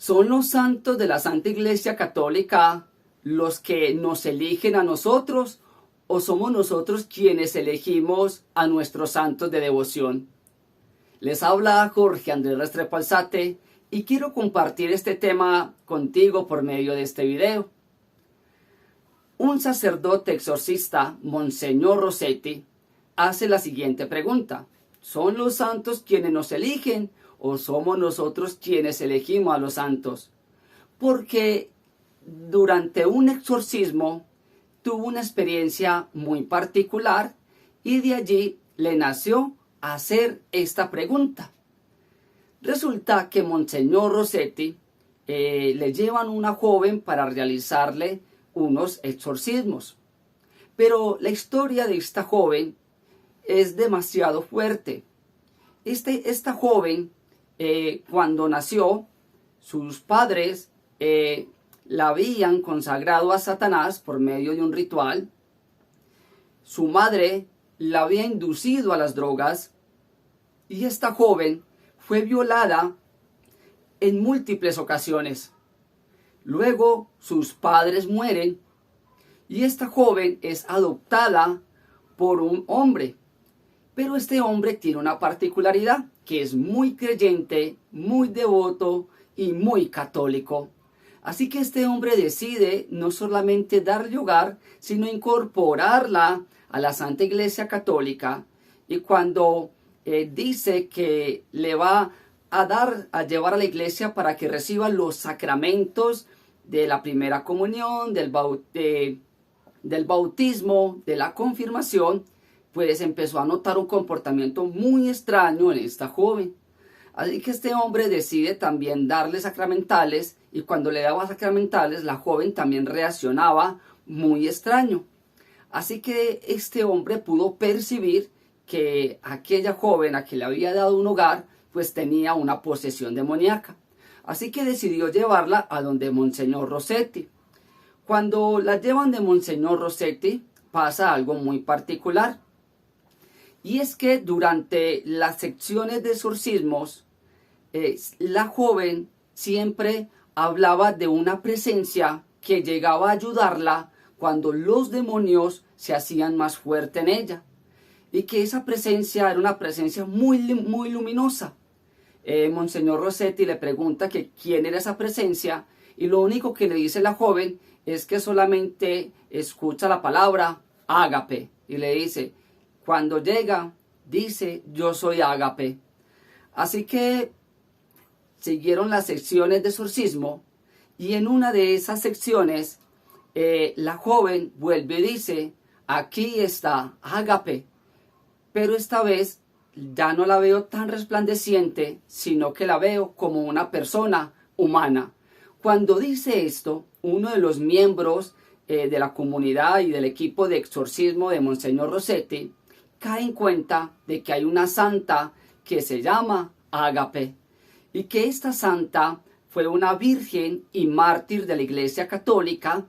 ¿Son los santos de la Santa Iglesia Católica los que nos eligen a nosotros o somos nosotros quienes elegimos a nuestros santos de devoción? Les habla Jorge Andrés Restrepo Alzate y quiero compartir este tema contigo por medio de este video. Un sacerdote exorcista, Monseñor Rossetti, hace la siguiente pregunta: ¿son los santos quienes nos eligen o somos nosotros quienes elegimos a los santos? Porque durante un exorcismo tuvo una experiencia muy particular y de allí le nació hacer esta pregunta. Resulta que Monseñor Rossetti le llevan una joven para realizarle unos exorcismos. Pero la historia de esta joven es demasiado fuerte. Esta joven, cuando nació, sus padres la habían consagrado a Satanás por medio de un ritual. Su madre la había inducido a las drogas y esta joven fue violada en múltiples ocasiones. Luego sus padres mueren y esta joven es adoptada por un hombre. Pero este hombre tiene una particularidad, que es muy creyente, muy devoto y muy católico. Así que este hombre decide no solamente darle hogar, sino incorporarla a la Santa Iglesia Católica. Y cuando dice que le va a llevar a la iglesia para que reciba los sacramentos de la primera comunión, del bautismo, de la confirmación, pues empezó a notar un comportamiento muy extraño en esta joven. Así que este hombre decide también darle sacramentales, y cuando le daba sacramentales, la joven también reaccionaba muy extraño. Así que este hombre pudo percibir que aquella joven a quien le había dado un hogar, pues tenía una posesión demoníaca. Así que decidió llevarla a donde Monseñor Rossetti. Cuando la llevan de Monseñor Rossetti, pasa algo muy particular. Y es que durante las secciones de exorcismos, la joven siempre hablaba de una presencia que llegaba a ayudarla cuando los demonios se hacían más fuertes en ella. Y que esa presencia era una presencia muy luminosa. Monseñor Rossetti le pregunta que quién era esa presencia, y lo único que le dice la joven es que solamente escucha la palabra ágape y le dice, cuando llega, dice, yo soy ágape. Así que siguieron las secciones de exorcismo y en una de esas secciones la joven vuelve y dice, aquí está ágape, pero esta vez ya no la veo tan resplandeciente, sino que la veo como una persona humana. Cuando dice esto, uno de los miembros de la comunidad y del equipo de exorcismo de Monseñor Rossetti cae en cuenta de que hay una santa que se llama Ágape y que esta santa fue una virgen y mártir de la Iglesia Católica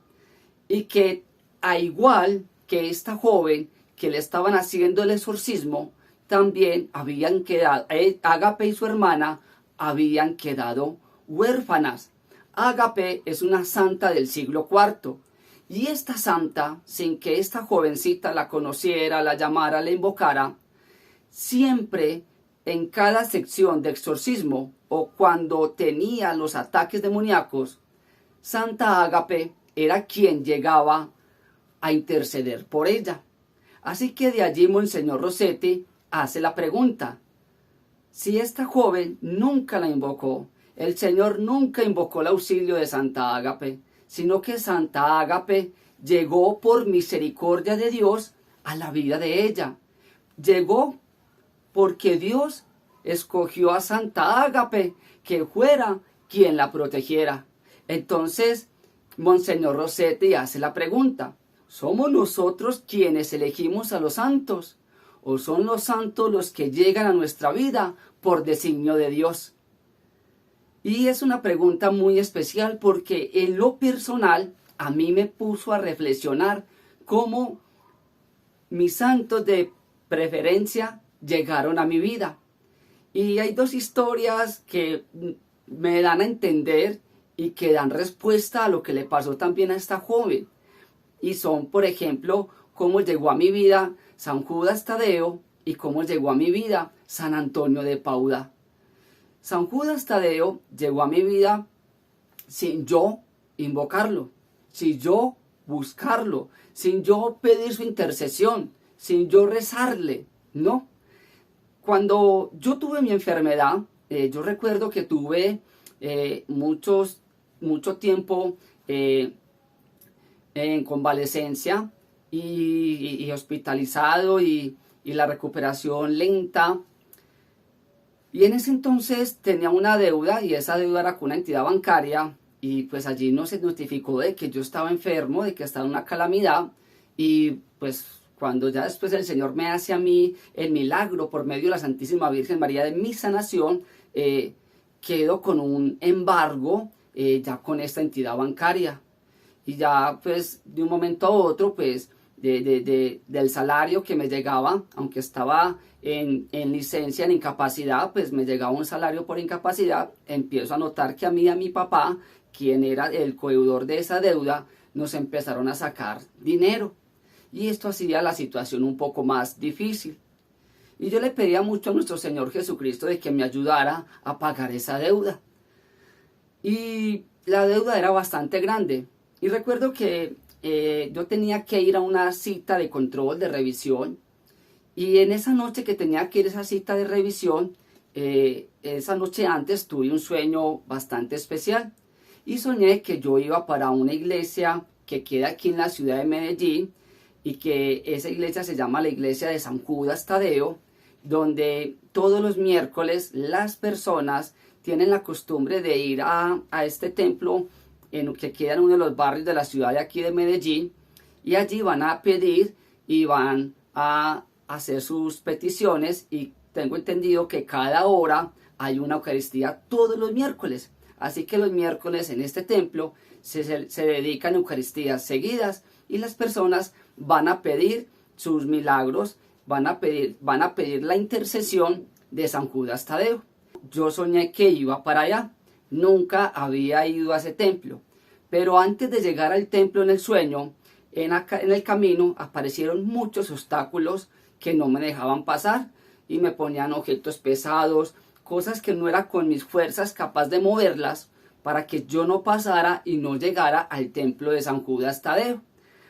y que, a igual que esta joven que le estaban haciendo el exorcismo, también habían quedado, Ágape y su hermana habían quedado huérfanas. Ágape es una santa del siglo IV. Y esta santa, sin que esta jovencita la conociera, la llamara, la invocara, siempre en cada sección de exorcismo o cuando tenía los ataques demoníacos, Santa Ágape era quien llegaba a interceder por ella. Así que de allí Monseñor Rossetti hace la pregunta: si esta joven nunca la invocó, el Señor nunca invocó el auxilio de Santa Ágape, sino que Santa Ágape llegó por misericordia de Dios a la vida de ella. Llegó porque Dios escogió a Santa Ágape que fuera quien la protegiera. Entonces, Monseñor Rossetti hace la pregunta: ¿somos nosotros quienes elegimos a los santos? ¿O son los santos los que llegan a nuestra vida por designio de Dios? Y es una pregunta muy especial porque en lo personal a mí me puso a reflexionar cómo mis santos de preferencia llegaron a mi vida. Y hay dos historias que me dan a entender y que dan respuesta a lo que le pasó también a esta joven. Y son, por ejemplo, cómo llegó a mi vida San Judas Tadeo y cómo llegó a mi vida San Antonio de Padua. San Judas Tadeo llegó a mi vida sin yo invocarlo, sin yo buscarlo, sin yo pedir su intercesión, sin yo rezarle, ¿no? Cuando yo tuve mi enfermedad, yo recuerdo que tuve mucho tiempo en convalecencia y hospitalizado y la recuperación lenta. Y en ese entonces tenía una deuda y esa deuda era con una entidad bancaria y pues allí no se notificó de que yo estaba enfermo, de que estaba en una calamidad y pues cuando ya después el Señor me hace a mí el milagro por medio de la Santísima Virgen María de mi sanación, quedo con un embargo ya con esta entidad bancaria. Y ya pues de un momento a otro pues del salario que me llegaba, aunque estaba en licencia, en incapacidad, pues me llegaba un salario por incapacidad, empiezo a notar que a mí y a mi papá, quien era el codeudor de esa deuda, nos empezaron a sacar dinero. Y esto hacía la situación un poco más difícil. Y yo le pedía mucho a nuestro Señor Jesucristo de que me ayudara a pagar esa deuda. Y la deuda era bastante grande. Y recuerdo que yo tenía que ir a una cita de control, de revisión. Y en esa noche que tenía que ir a esa cita de revisión, esa noche antes tuve un sueño bastante especial. Y soñé que yo iba para una iglesia que queda aquí en la ciudad de Medellín, y que esa iglesia se llama la iglesia de San Judas Tadeo, donde todos los miércoles las personas tienen la costumbre de ir a este templo que queda en uno de los barrios de la ciudad de aquí de Medellín, y allí van a pedir y van a hacer sus peticiones, y tengo entendido que cada hora hay una Eucaristía todos los miércoles. Así que los miércoles en este templo se dedican a Eucaristías seguidas y las personas van a pedir sus milagros, van a pedir la intercesión de San Judas Tadeo. Yo soñé que iba para allá, nunca había ido a ese templo, pero antes de llegar al templo en el sueño, en el camino aparecieron muchos obstáculos que no me dejaban pasar y me ponían objetos pesados, cosas que no era con mis fuerzas capaz de moverlas para que yo no pasara y no llegara al templo de San Judas Tadeo.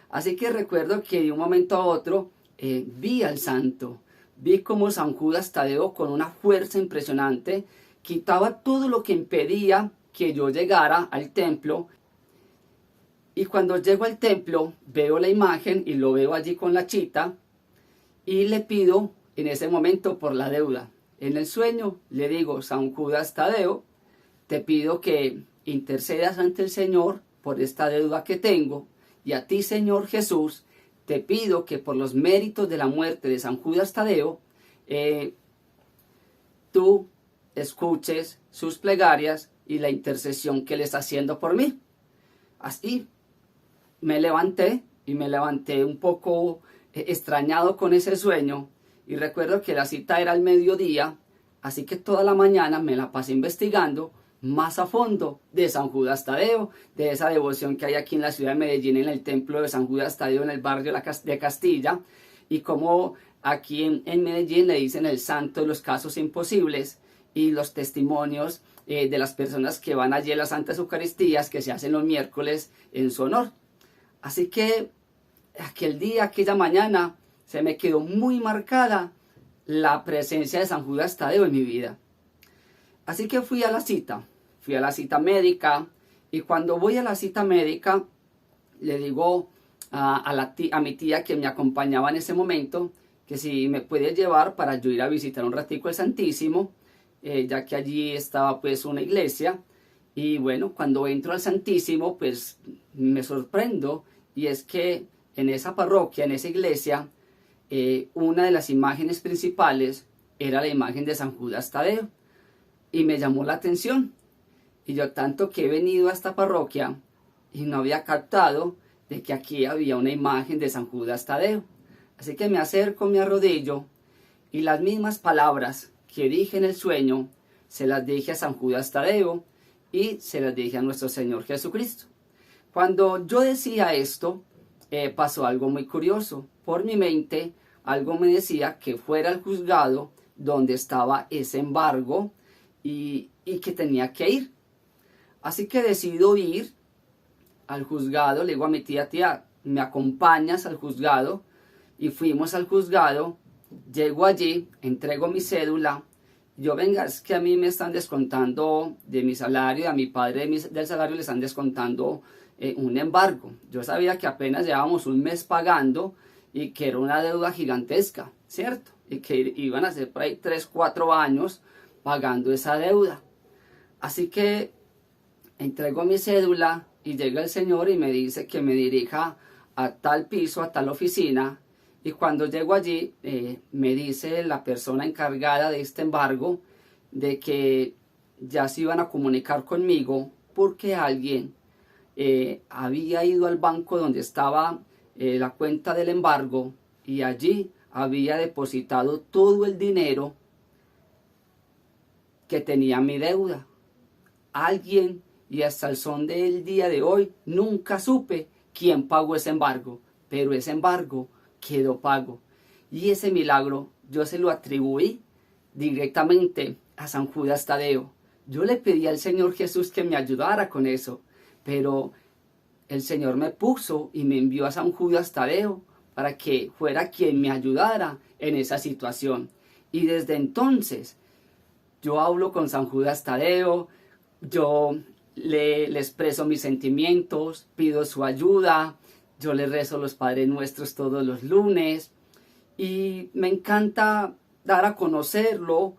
Así que recuerdo que de un momento a otro vi al santo, vi como San Judas Tadeo con una fuerza impresionante quitaba todo lo que impedía que yo llegara al templo. Y cuando llego al templo veo la imagen y lo veo allí con la chita y le pido en ese momento por la deuda. En el sueño le digo: San Judas Tadeo, te pido que intercedas ante el Señor por esta deuda que tengo. Y a ti, Señor Jesús, te pido que por los méritos de la muerte de San Judas Tadeo, tú escuches sus plegarias y la intercesión que él está haciendo por mí. Así me levanté un poco extrañado con ese sueño, y recuerdo que la cita era al mediodía, así que toda la mañana me la pasé investigando más a fondo de San Judas Tadeo, de esa devoción que hay aquí en la ciudad de Medellín, en el templo de San Judas Tadeo, en el barrio de Castilla, y como aquí en Medellín le dicen el santo de los casos imposibles, y los testimonios de las personas que van allí a las Santas Eucaristías que se hacen los miércoles en su honor. Así que aquel día, aquella mañana, se me quedó muy marcada la presencia de San Judas Tadeo en mi vida. Así que fui a la cita médica, y cuando voy a la cita médica le digo a mi tía que me acompañaba en ese momento que si me puede llevar para yo ir a visitar un ratico el Santísimo, ya que allí estaba pues una iglesia. Y bueno, cuando entro al Santísimo pues me sorprendo, y es que en esa parroquia, en esa iglesia, una de las imágenes principales era la imagen de San Judas Tadeo, y me llamó la atención. Y yo tanto que he venido a esta parroquia y no había captado de que aquí había una imagen de San Judas Tadeo. Así que me acerco, me arrodillo, y las mismas palabras que dije en el sueño se las dije a San Judas Tadeo, y se las dije a nuestro Señor Jesucristo. Cuando yo decía esto, pasó algo muy curioso. Por mi mente, algo me decía que fuera al juzgado donde estaba ese embargo y que tenía que ir. Así que decido ir al juzgado. Le digo a mi tía, ¿me acompañas al juzgado? Y fuimos al juzgado. Llego allí, entrego mi cédula. Yo, venga, es que a mí me están descontando de mi salario, a mi padre del salario le están descontando un embargo. Yo sabía que apenas llevábamos un mes pagando y que era una deuda gigantesca, ¿cierto? Y que iban a ser por ahí 3, 4 años pagando esa deuda. Así que entrego mi cédula y llega el señor y me dice que me dirija a tal piso, a tal oficina. Y cuando llego allí, me dice la persona encargada de este embargo de que ya se iban a comunicar conmigo porque alguien había ido al banco donde estaba la cuenta del embargo y allí había depositado todo el dinero que tenía mi deuda. Alguien, y hasta el son del día de hoy, nunca supe quién pagó ese embargo, pero ese embargo quedó pago. Y ese milagro yo se lo atribuí directamente a San Judas Tadeo. Yo le pedí al Señor Jesús que me ayudara con eso, pero el Señor me puso y me envió a San Judas Tadeo para que fuera quien me ayudara en esa situación. Y desde entonces yo hablo con San Judas Tadeo, yo le expreso mis sentimientos, pido su ayuda, yo le rezo los Padres Nuestros todos los lunes y me encanta dar a conocerlo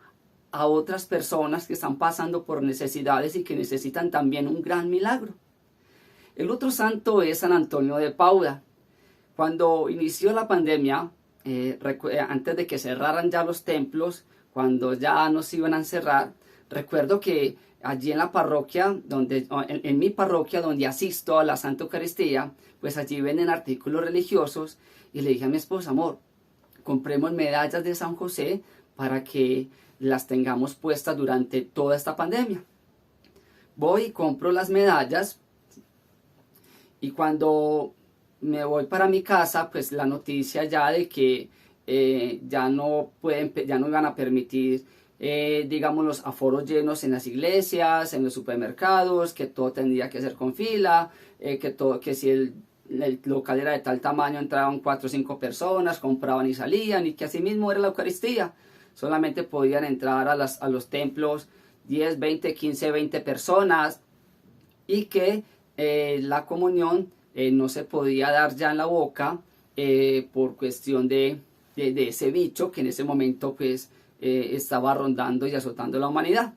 a otras personas que están pasando por necesidades y que necesitan también un gran milagro. El otro santo es San Antonio de Padua. Cuando inició la pandemia, antes de que cerraran ya los templos, cuando ya nos iban a encerrar, recuerdo que allí en la parroquia, en mi parroquia donde asisto a la Santa Eucaristía, pues allí venden artículos religiosos y le dije a mi esposa, amor, compremos medallas de San José para que las tengamos puestas durante toda esta pandemia. Voy y compro las medallas y cuando me voy para mi casa, pues la noticia ya de que ya no iban a permitir digamos los aforos llenos en las iglesias, en los supermercados, que todo tendría que ser con fila, que si el local era de tal tamaño entraban 4 o 5 personas, compraban y salían, y que así mismo era la Eucaristía. Solamente podían entrar a los templos 10, 20, 15, 20 personas y que la comunión no se podía dar ya en la boca por cuestión de ese bicho que en ese momento pues estaba rondando y azotando la humanidad.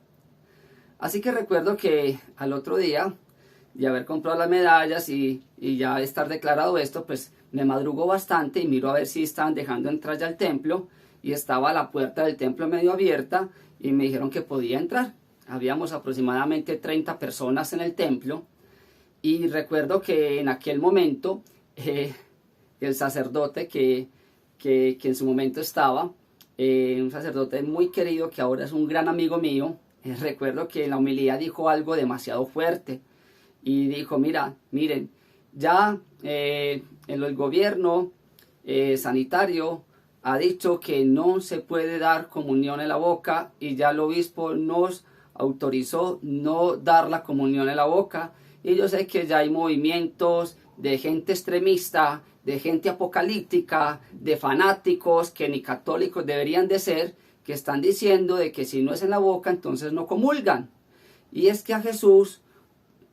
Así que recuerdo que al otro día de haber comprado las medallas y ya estar declarado esto, pues me madrugo bastante y miro a ver si estaban dejando entrar ya al templo, y estaba la puerta del templo medio abierta y me dijeron que podía entrar. Habíamos aproximadamente 30 personas en el templo y recuerdo que en aquel momento el sacerdote que en su momento estaba, un sacerdote muy querido que ahora es un gran amigo mío, recuerdo que en la homilía dijo algo demasiado fuerte y dijo, miren, ya el gobierno sanitario ha dicho que no se puede dar comunión en la boca y ya el obispo nos autorizó no dar la comunión en la boca, y yo sé que ya hay movimientos de gente extremista, de gente apocalíptica, de fanáticos que ni católicos deberían de ser, que están diciendo de que si no es en la boca entonces no comulgan. Y es que a Jesús,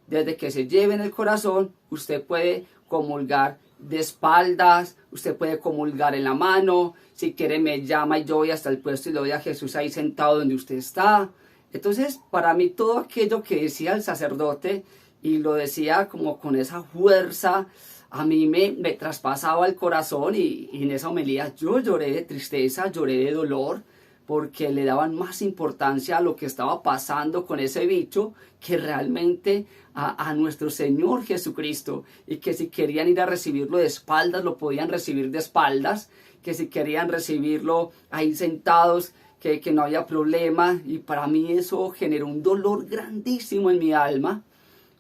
desde que se lleve en el corazón, usted puede comulgar de espaldas, usted puede comulgar en la mano, si quiere me llama y yo voy hasta el puesto y le doy a Jesús ahí sentado donde usted está. Entonces para mí todo aquello que decía el sacerdote, y lo decía como con esa fuerza, a mí me traspasaba el corazón, y en esa homilía yo lloré de tristeza, lloré de dolor, porque le daban más importancia a lo que estaba pasando con ese bicho que realmente a nuestro Señor Jesucristo, y que si querían ir a recibirlo de espaldas, lo podían recibir de espaldas, que si querían recibirlo ahí sentados, que no había problema, y para mí eso generó un dolor grandísimo en mi alma.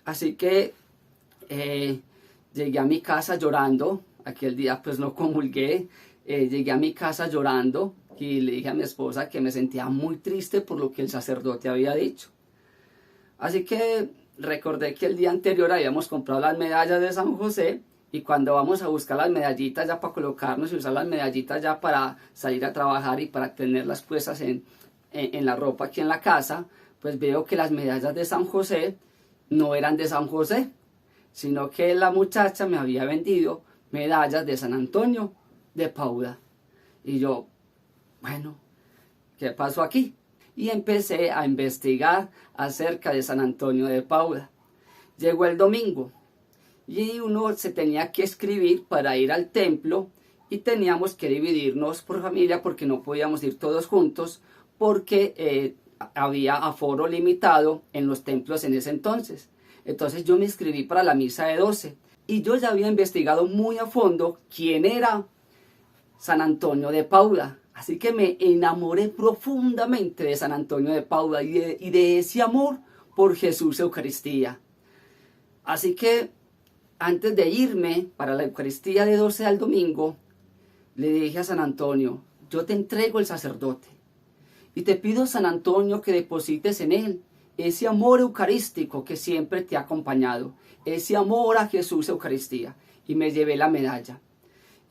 Así que llegué a mi casa llorando. Aquel día pues no comulgué. Llegué a mi casa llorando y le dije a mi esposa que me sentía muy triste por lo que el sacerdote había dicho. Así que recordé que el día anterior habíamos comprado las medallas de San José, y cuando vamos a buscar las medallitas ya para colocarnos y usar las medallitas ya para salir a trabajar y para tenerlas puestas en la ropa aquí en la casa, pues veo que las medallas de San José no eran de San José, sino que la muchacha me había vendido medallas de San Antonio de Padua. Y yo, bueno, ¿qué pasó aquí? Y empecé a investigar acerca de San Antonio de Padua. Llegó el domingo y uno se tenía que escribir para ir al templo, y teníamos que dividirnos por familia porque no podíamos ir todos juntos, porque había aforo limitado en los templos en ese entonces. Entonces yo me inscribí para la misa de 12, y yo ya había investigado muy a fondo quién era San Antonio de Padua. Así que me enamoré profundamente de San Antonio de Padua y de ese amor por Jesús Eucaristía. Así que antes de irme para la Eucaristía de 12 al domingo, le dije a San Antonio: yo te entrego el sacerdote y te pido, San Antonio, que deposites en él ese amor eucarístico que siempre te ha acompañado, ese amor a Jesús Eucaristía. Y me llevé la medalla.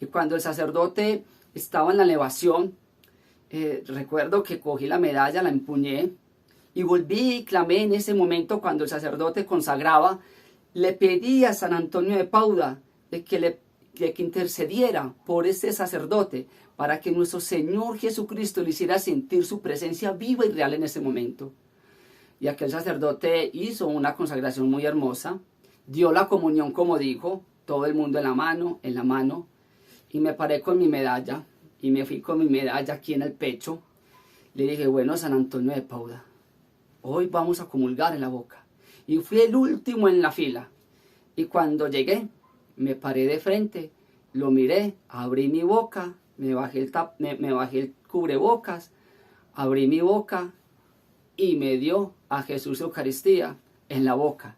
Y cuando el sacerdote estaba en la elevación, recuerdo que cogí la medalla, la empuñé y volví y clamé en ese momento cuando el sacerdote consagraba. Le pedí a San Antonio de Padua que intercediera por ese sacerdote para que nuestro Señor Jesucristo le hiciera sentir su presencia viva y real en ese momento. Y aquel sacerdote hizo una consagración muy hermosa, dio la comunión como dijo, todo el mundo en la mano, y me paré con mi medalla, y me fui con mi medalla aquí en el pecho. Le dije: bueno, San Antonio de Padua, hoy vamos a comulgar en la boca. Y fui el último en la fila. Y cuando llegué, me paré de frente, lo miré, abrí mi boca, me bajé el cubrebocas, abrí mi boca y me dio a Jesús Eucaristía en la boca.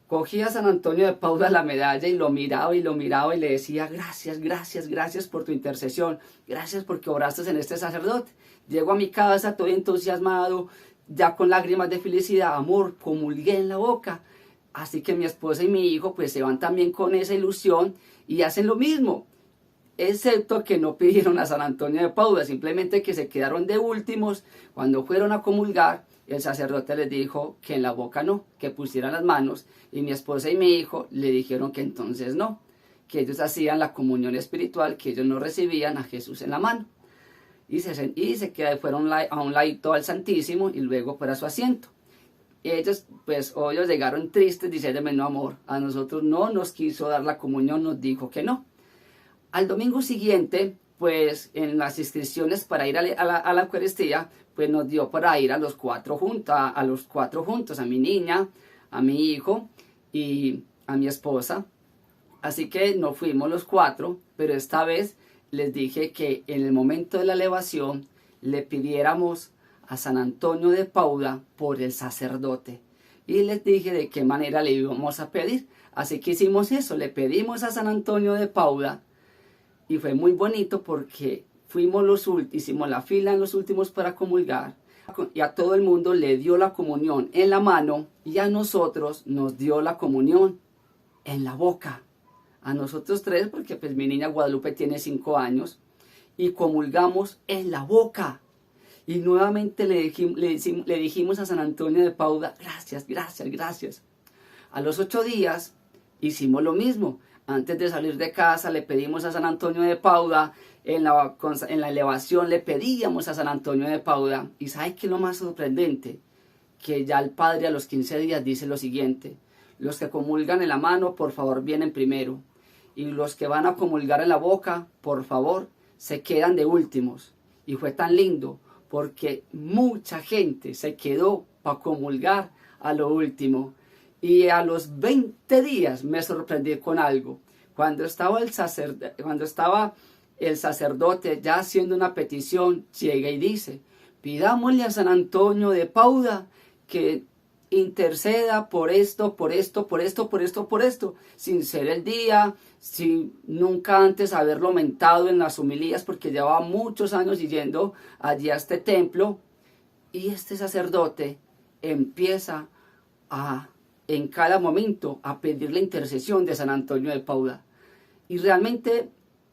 Cogí a San Antonio de Padua la medalla y lo miraba y le decía: gracias, gracias, gracias por tu intercesión, gracias porque obraste en este sacerdote. Llego a mi casa todo entusiasmado, ya con lágrimas de felicidad, amor, comulgué en la boca. Así que mi esposa y mi hijo pues se van también con esa ilusión y hacen lo mismo, excepto que no pidieron a San Antonio de Padua, simplemente que se quedaron de últimos. Cuando fueron a comulgar, el sacerdote les dijo que en la boca no, que pusieran las manos, y mi esposa y mi hijo le dijeron que entonces no, que ellos hacían la comunión espiritual, que ellos no recibían a Jesús en la mano. Y se fueron a un ladito al Santísimo y luego para su asiento. Y ellos, pues, ellos llegaron tristes diciéndome: no, amor, a nosotros no nos quiso dar la comunión, nos dijo que no. Al domingo siguiente, pues, en las inscripciones para ir a la Eucaristía, pues nos dio para ir a los cuatro juntos, a mi niña, a mi hijo y a mi esposa. Así que nos fuimos los cuatro, pero esta vez les dije que en el momento de la elevación le pidiéramos a San Antonio de Padua por el sacerdote. Y les dije de qué manera le íbamos a pedir. Así que hicimos eso, le pedimos a San Antonio de Padua. Y fue muy bonito porque hicimos la fila en los últimos para comulgar. Y a todo el mundo le dio la comunión en la mano, y a nosotros nos dio la comunión en la boca. A nosotros tres, porque pues mi niña Guadalupe tiene 5 años, y comulgamos en la boca. Y nuevamente le dijimos a San Antonio de Padua: gracias, gracias, gracias. A los 8 días hicimos lo mismo. Antes de salir de casa le pedimos a San Antonio de Padua, en la elevación le pedíamos a San Antonio de Padua. Y ¿sabe qué es lo más sorprendente? Que ya el Padre a los 15 días dice lo siguiente: los que comulgan en la mano, por favor, vienen primero. Y los que van a comulgar en la boca, por favor, se quedan de últimos. Y fue tan lindo, porque mucha gente se quedó para comulgar a lo último. Y a los 20 días me sorprendí con algo. Cuando estaba el sacerdote ya haciendo una petición, llega y dice: Pidámosle a San Antonio de Padua que interceda por esto, por esto, por esto, por esto, por esto, sin ser el día, sin nunca antes haberlo mentado en las homilías, porque llevaba muchos años yendo allí a este templo, y este sacerdote empieza en cada momento a pedir la intercesión de San Antonio de Padua. Y realmente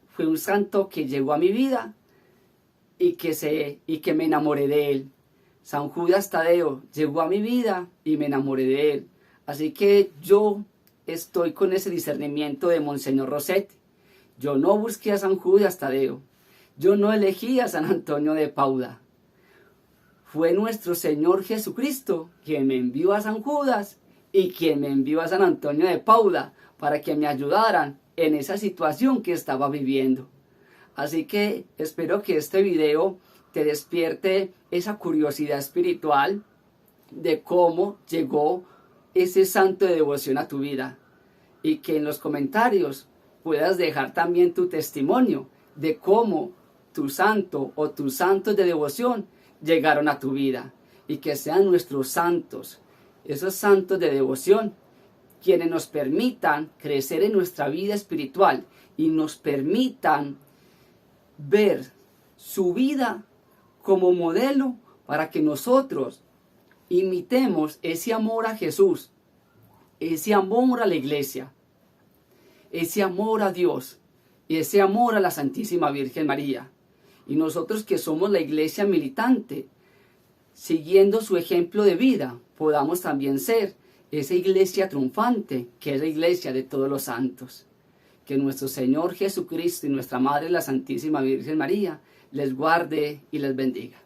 fue un santo que llegó a mi vida y que me enamoré de él. San Judas Tadeo llegó a mi vida y me enamoré de él. Así que yo estoy con ese discernimiento de Monseñor Rossetti. Yo no busqué a San Judas Tadeo. Yo no elegí a San Antonio de Padua. Fue nuestro Señor Jesucristo quien me envió a San Judas y quien me envió a San Antonio de Padua para que me ayudaran en esa situación que estaba viviendo. Así que espero que este video te despierte esa curiosidad espiritual de cómo llegó ese santo de devoción a tu vida, y que en los comentarios puedas dejar también tu testimonio de cómo tu santo o tus santos de devoción llegaron a tu vida, y que sean nuestros santos, esos santos de devoción, quienes nos permitan crecer en nuestra vida espiritual y nos permitan ver su vida como modelo para que nosotros imitemos ese amor a Jesús, ese amor a la iglesia, ese amor a Dios y ese amor a la Santísima Virgen María. Y nosotros que somos la iglesia militante, siguiendo su ejemplo de vida, podamos también ser esa iglesia triunfante que es la iglesia de todos los santos. Que nuestro Señor Jesucristo y nuestra Madre la Santísima Virgen María les guarde y les bendiga.